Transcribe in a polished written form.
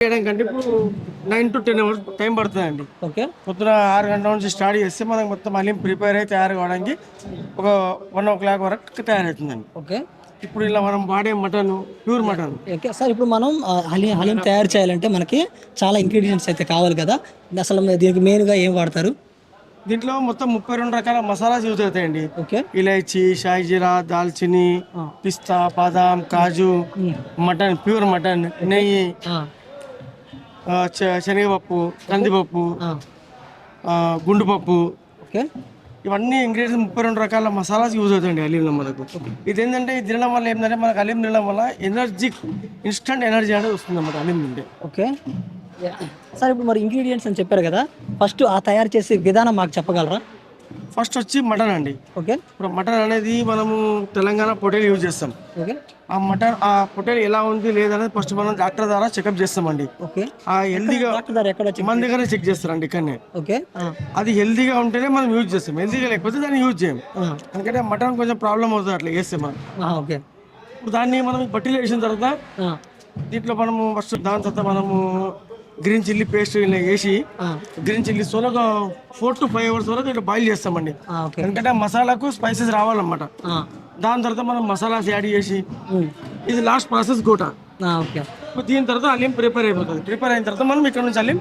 చేయడానికంటే ఇప్పుడు 9 to 10 hours time పడుతుందండి. Okay. పొద్దున 6 గంటల నుంచి స్టార్ట్ చేస్తే మనకు మొత్తం హలీం ప్రిపేర్ అయ్యి తయారు కావడానికి ఒక 1 o'clock వరకు తయారవుతుందండి. ఓకే. ఇప్పుడు ఇలా మనం వాడే mutton pure mutton. Okay sir, ఇప్పుడు మనం హలీం తయారు చేయాలంటే మనకి చాలా ఇంగ్రీడియంట్స్ అయితే కావాలి కదా. అసలు దీనికి మెయిన్గా ఏం వాడతారు? దీంట్లో మొత్తం 32 రకాల మసాలాస్ యూజ్ అవుతాయండి. ఓకే. ఇలైచి, షాయి జీరా, దాల్చిని, పిస్తా, బాదాం, కాజు, మటన్ ప్యూర్ మటన్, నెయ్యి, శనగపప్పు, కందిపప్పు, గుండుపప్పు, ఓకే. ఇవన్నీ ఇంగ్రీడియంట్స్ 32 రకాల మసాలాస్ యూజ్ అవుతాయండి హలీంలో మనకు. ఇదేంటంటే ఇది తినడం వల్ల ఏంటంటే మనకు హలీం తినడం వల్ల ఇన్స్టంట్ ఎనర్జీ అనేది వస్తుంది అన్నమాట హలీం తింటే. ఓకే సార్, ఇప్పుడు మరి ఇంగ్రీడియంట్స్ అని చెప్పారు కదా, ఫస్ట్ ఆ తయారు చేసే విధానం మాకు చెప్పగలరా? ఫస్ట్ వచ్చి మటన్ అండి. ఓకే. ఇప్పుడు మటన్ అనేది మనము తెలంగాణ పొటేల్ యూజ్ చేస్తాం. ఓకే. ఆ పొటేల్ ఎలా ఉంది లేదనేది ఫస్ట్ మనం డాక్టర్ ద్వారా చెకప్ చేస్తామండి. ఓకే. ఆ హెల్దీగా ఎక్కడ మన దగ్గర చెక్ చేస్తారండి ఇక్కడనే. ఓకే. అది హెల్దీగా ఉంటేనే మనం యూజ్ చేస్తాం, హెల్దీగా లేకపోతే దాన్ని యూజ్ చేయం. ఎందుకంటే మటన్ కొంచెం ప్రాబ్లం అవుతుంది అట్లా చేస్తే మనం. ఓకే. ఇప్పుడు దాన్ని మనం బట్టీలో వేసిన తర్వాత దీంట్లో మనము ఫస్ట్ దాని తర్వాత మనము గ్రీన్ చిల్లీ పేస్ట్ ఇలా వేసి గ్రీన్ చిల్లీ ఒక 4 to 5 hours వరకు ఇట్లా బాయిల్ చేస్తామండి. ఎందుకంటే మసాలాకు స్పైసెస్ రావాలన్నమాట. దాని తర్వాత మనం మసాలాస్ యాడ్ చేసి ఇది లాస్ట్ ప్రాసెస్ గోటా. ఓకే. దీని తర్వాత హలీం ప్రిపేర్ అయిపోతుంది. ప్రిపేర్ అయిన తర్వాత మనం ఇక్కడ నుంచి హలీం